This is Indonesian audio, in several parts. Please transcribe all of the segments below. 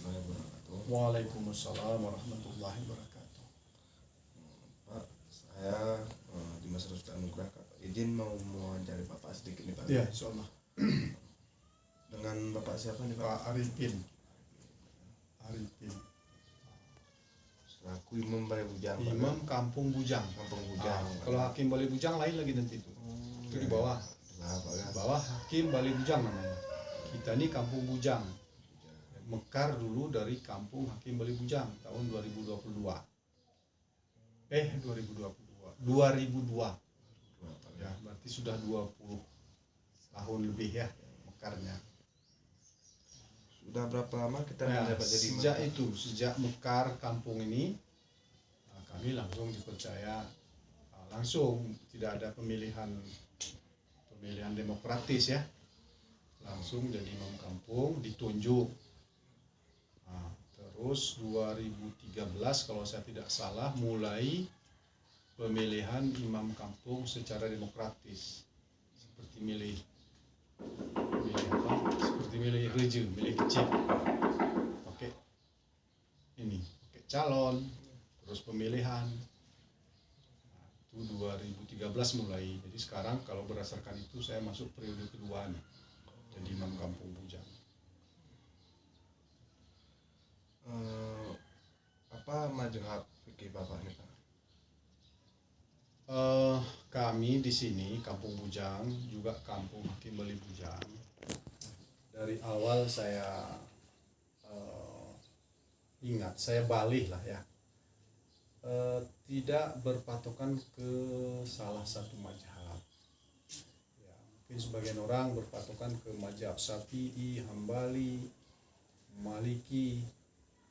warahmatullahi wabarakatuh. Waalaikumsalam warahmatullahi wabarakatuh. Pak, saya Dimas Rusdi Anugrah, izin mau mewawancari Bapak sedikit nih Pak. Ya, insyaallah. Dengan Bapak siapa nih Pak? Pak Arifin. Arifin. Selaku Imam Balai Bujang. Imam Kampung Bujang. Kampung Bujang. Kalau Hakim Balai Bujang lain lagi nanti itu. Itu di bawah. Di bawah Hakim Balai Bujang namanya. Kita ini Kampung Bujang. Mekar dulu dari Kampung Hakim Balai Bujang tahun 2022. 2002. Ya, berarti sudah 20 tahun lebih ya mekarnya. Sudah berapa lama kita Menjabat jadi sejak mekar kampung ini, kami langsung dipercaya langsung, tidak ada pemilihan demokratis ya, langsung jadi imam kampung, ditunjuk. Terus 2013 kalau saya tidak salah mulai pemilihan imam kampung secara demokratis, seperti milih reje, milih kecil, pakai calon, terus pemilihan. Itu 2013 mulai. Jadi sekarang kalau berdasarkan itu saya masuk periode kedua nih, jadi imam kampung Bujang. Apa mazhab fikih Bapak nih Pak? Kami di sini Kampung Bujang, juga Kampung Hakim Balai Bujang. Dari awal saya ingat, saya balik lah ya, tidak berpatokan ke salah satu mazhab. Ya, mungkin sebagian orang berpatokan ke mazhab Syafi'i, Hambali, Maliki,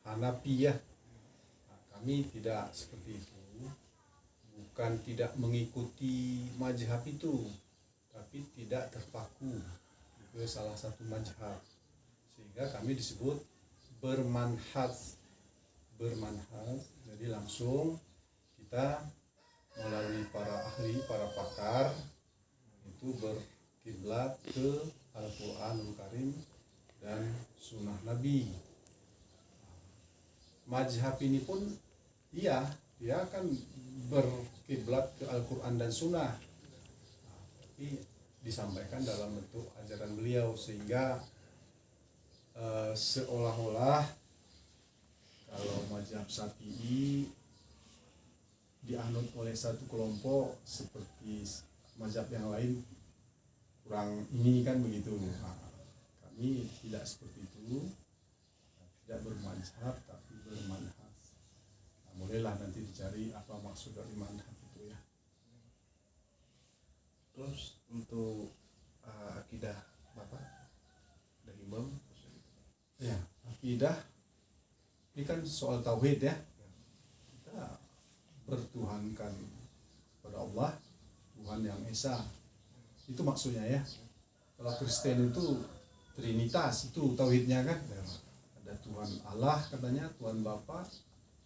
Hanafi ya. Kami tidak seperti itu. Bukan tidak mengikuti mazhab itu, tapi tidak terpaku ke salah satu mazhab, sehingga kami disebut bermanhaj. Jadi langsung kita melalui para ahli, para pakar itu berkiblat ke Al-Quranul Karim dan Sunnah Nabi. Mazhab ini pun dia akan berkiblat ke Al-Quran dan Sunnah, tapi disampaikan dalam bentuk ajaran beliau, sehingga seolah-olah kalau mazhab Syafi'i dianut oleh satu kelompok seperti mazhab yang lain kurang ini kan begitu. Kami tidak seperti itu, tidak bermazhab tapi bermanhaj. Mulailah nanti dicari apa maksud dari manhaj itu ya. Terus untuk akidah Bapak dari imam? Ya, akidah ini kan soal tauhid ya. Kita bertuhankan kepada Allah, Tuhan yang Esa. Itu maksudnya ya. Kalau Kristen itu Trinitas, itu tauhidnya kan. Ada Tuhan Allah katanya, Tuhan Bapa,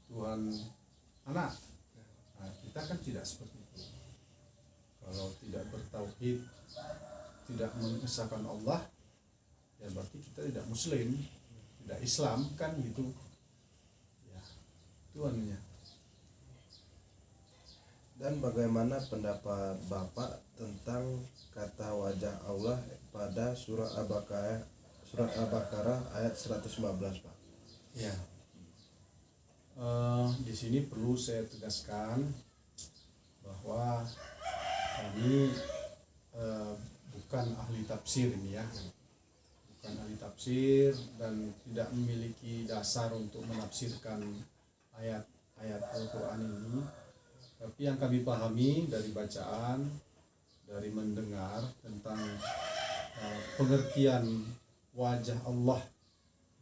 Tuhan Anak. Nah, kita kan tidak seperti itu. Kalau tidak bertauhid, tidak mengesahkan Allah, ya berarti kita tidak Muslim, tidak Islam kan gitu. Ya, itu anunya. Dan bagaimana pendapat Bapak tentang kata wajah Allah pada surat Al-Baqarah ayat 115 Pak? Ya. Di sini perlu saya tegaskan bahwa kami bukan ahli tafsir ini ya, bukan ahli tafsir dan tidak memiliki dasar untuk menafsirkan ayat-ayat Al-Quran ini. Tapi yang kami pahami dari bacaan, dari mendengar tentang pengertian wajah Allah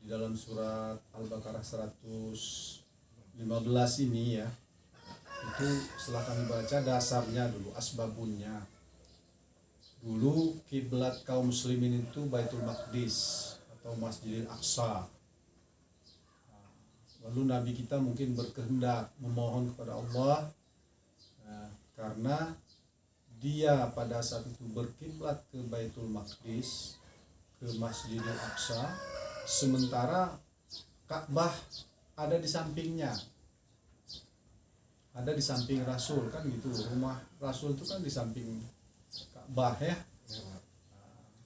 di dalam surat Al-Baqarah 115 ini ya, itu setelah kami baca dasarnya dulu, asbabunnya. Dulu kiblat kaum muslimin itu Baitul Maqdis atau Masjidil Aqsa. Lalu Nabi kita mungkin berkehendak memohon kepada Allah, karena dia pada saat itu berkiblat ke Baitul Maqdis, ke Masjidil Aqsa, sementara Ka'bah ada di sampingnya, ada di samping Rasul kan gitu. Rumah Rasul itu kan di samping Ka'bah ya.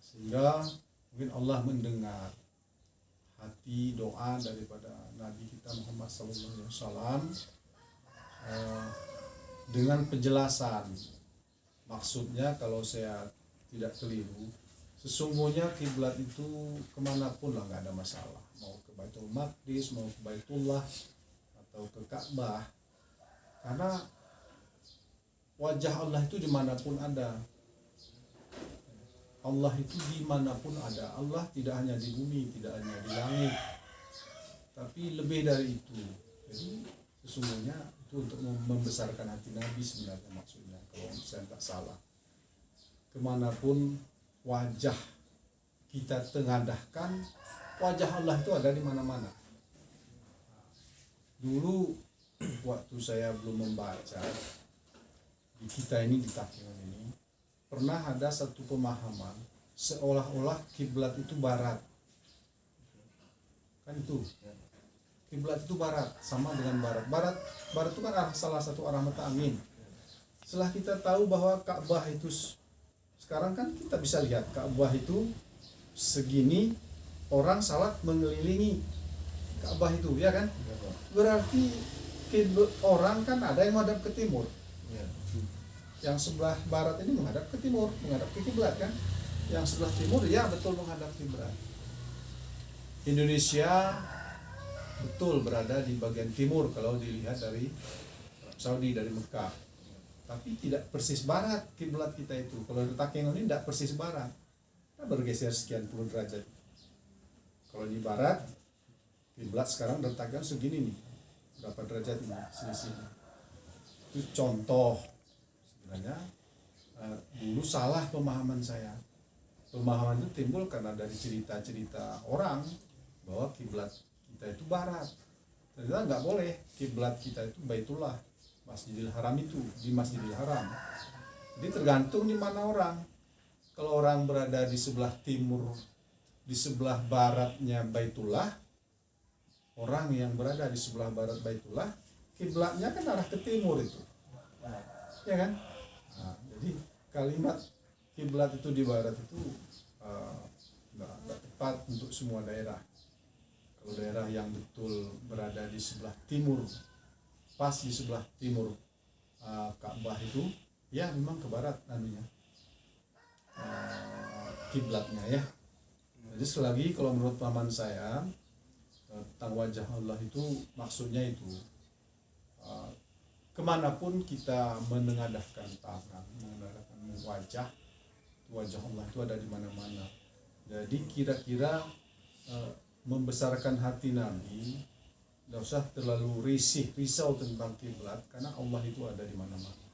Sehingga mungkin Allah mendengar hati doa daripada Nabi kita Muhammad SAW dengan penjelasan. Maksudnya kalau saya tidak keliru, sesungguhnya kiblat itu kemanapun lah nggak ada masalah, mau ke Baitul Maqdis, mau ke Baitullah atau ke Ka'bah, karena wajah Allah itu dimanapun ada. Allah itu dimanapun ada. Allah tidak hanya di bumi, tidak hanya di langit, tapi lebih dari itu. Jadi sesungguhnya itu untuk membesarkan hati Nabi sebenarnya maksudnya, kalau saya tak salah. Kemanapun wajah kita tengadahkan, wajah Allah itu ada di mana-mana. Dulu waktu saya belum membaca, di kita ini di Takengon ini pernah ada satu pemahaman seolah-olah kiblat itu barat. Kan itu. Kiblat itu barat, sama dengan barat. Barat itu kan salah satu arah mata angin. Setelah kita tahu bahwa Ka'bah itu sekarang kan kita bisa lihat Ka'bah itu segini, orang salat mengelilingi Ka'bah itu, ya kan? Berarti orang kan ada yang menghadap ke timur. Yang sebelah barat ini menghadap ke timur, menghadap ke kiblat kan? Yang sebelah timur ya betul menghadap kiblat. Indonesia betul berada di bagian timur kalau dilihat dari Saudi, dari Mekah. Tapi tidak persis barat kiblat kita itu. Kalau di Takengon ini tidak persis barat. Kita bergeser sekian puluh derajat. Kalau di barat, kiblat sekarang letakkan segini nih. Berapa derajat ini selisihnya. Itu contoh. Sebenarnya dulu salah pemahaman saya. Pemahaman itu timbul karena dari cerita-cerita orang bahwa kiblat kita itu barat. Ternyata nggak boleh. Kiblat kita itu Baitullah, Masjidil Haram itu, di Masjidil Haram. Jadi tergantung di mana orang. Kalau orang berada di sebelah timur, di sebelah baratnya Baitullah, orang yang berada di sebelah barat Baitullah, kiblatnya kan arah ke timur itu. Ya kan? Nah, jadi kalimat kiblat itu di barat itu nggak tepat untuk semua daerah. Kalau daerah yang betul berada di sebelah timur, pas di sebelah timur Ka'bah itu, ya memang ke barat anunya kiblatnya ya. Jadi sekali lagi kalau menurut paman saya tentang wajah Allah itu maksudnya itu kemanapun kita menengadahkan tangan, menengadahkan wajah Allah itu ada di mana-mana. Jadi kira-kira membesarkan hati Nabi, tidak usah terlalu risau tentang kiblat, karena Allah itu ada di mana-mana.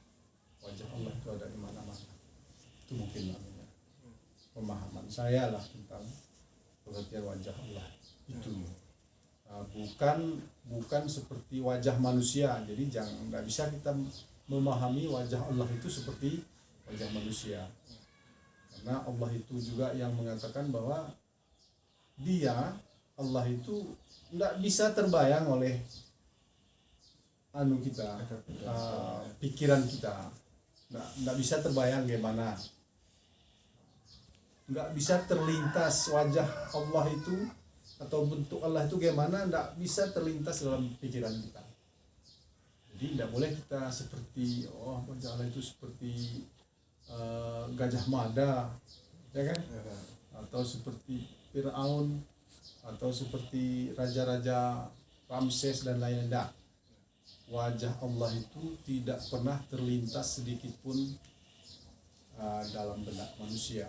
Wajah Allah itu ada di mana-mana. Itu mungkin namanya pemahaman saya lah tentang pengertian wajah Allah itu. Bukan seperti wajah manusia. Jadi nggak bisa kita memahami wajah Allah itu seperti wajah manusia, karena Allah itu juga yang mengatakan bahwa Allah itu nggak bisa terbayang oleh pikiran kita, nggak bisa terbayang gimana, nggak bisa terlintas wajah Allah itu atau bentuk Allah itu gimana, nggak bisa terlintas dalam pikiran kita. Jadi tidak boleh kita seperti wajah Allah itu seperti Gajah Mada, ya kan? Atau seperti Fir'aun, atau seperti raja-raja Ramses dan lain-lain. Wajah Allah itu tidak pernah terlintas sedikit pun dalam benak manusia.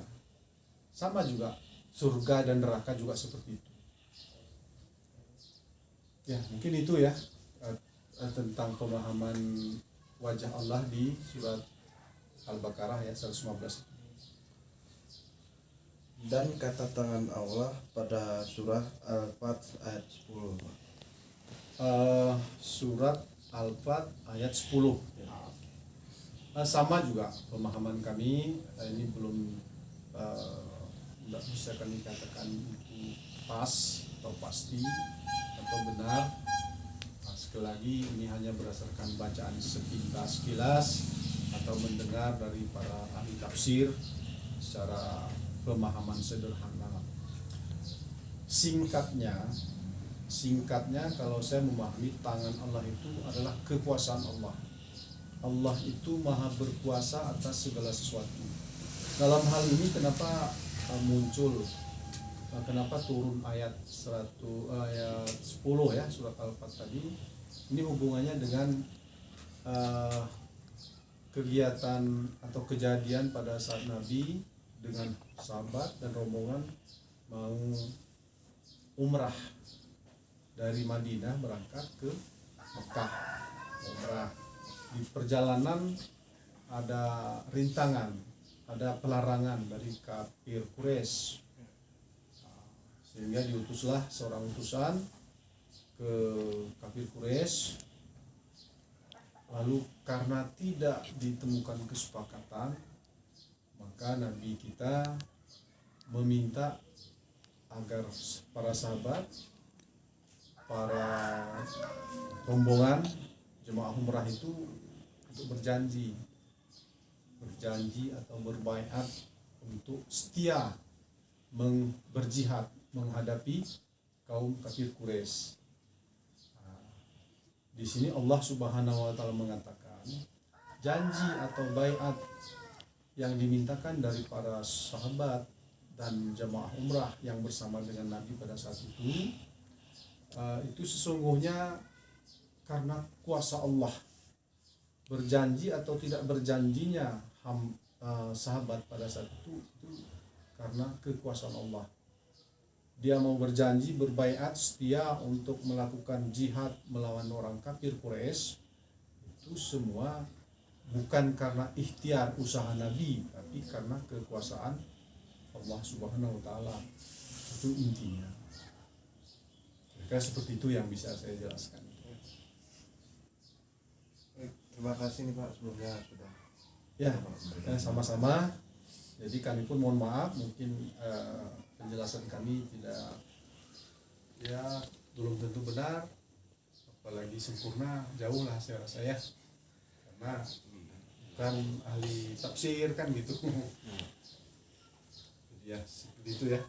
Sama juga surga dan neraka juga seperti itu. Ya, mungkin itu ya tentang pemahaman wajah Allah di surat Al-Baqarah ya 115. Dan kata tangan Allah pada surah Al-Fat ayat 10. Surat Al-Fat ayat 10. Sama juga pemahaman kami, ini belum tidak bisa kami katakan itu pas atau pasti, atau benar. Nah, sekali lagi ini hanya berdasarkan bacaan sekilas atau mendengar dari para ahli tafsir secara pemahaman sederhana. Singkatnya kalau saya memahami, tangan Allah itu adalah kekuasaan Allah. Allah itu maha berkuasa atas segala sesuatu. Dalam hal ini kenapa kenapa turun ayat 10 ya, surat Al-Fat tadi. Ini hubungannya dengan kegiatan atau kejadian pada saat Nabi dengan sahabat dan rombongan mau umrah dari Madinah berangkat ke Mekah umrah. Di perjalanan ada rintangan, ada pelarangan dari kafir Quraisy, sehingga diutuslah seorang utusan ke kafir Quraisy. Lalu karena tidak ditemukan kesepakatan, maka Nabi kita meminta agar para sahabat, para rombongan jemaah umrah itu untuk berjanji atau berbaiat untuk setia berjihad menghadapi kaum kafir Quraisy. Di sini Allah Subhanahu wa taala mengatakan janji atau baiat yang dimintakan dari para sahabat dan jemaah umrah yang bersama dengan Nabi pada saat itu sesungguhnya karena kuasa Allah. Berjanji atau tidak berjanjinya sahabat pada saat itu karena kekuasaan Allah. Dia mau berjanji berbaiat setia untuk melakukan jihad melawan orang kafir Quraisy, itu semua bukan karena ikhtiar usaha Nabi, tapi karena kekuasaan Allah Subhanahu wa taala. Itu intinya. Kira-kira seperti itu yang bisa saya jelaskan. Terima kasih nih Pak sebelumnya sudah. Ya, sama-sama. Jadi kami pun mohon maaf mungkin penjelasan kami belum tentu benar, apalagi sempurna, jauh lah saya rasa ya, karena bukan ahli tafsir kan gitu. Ya seperti itu ya.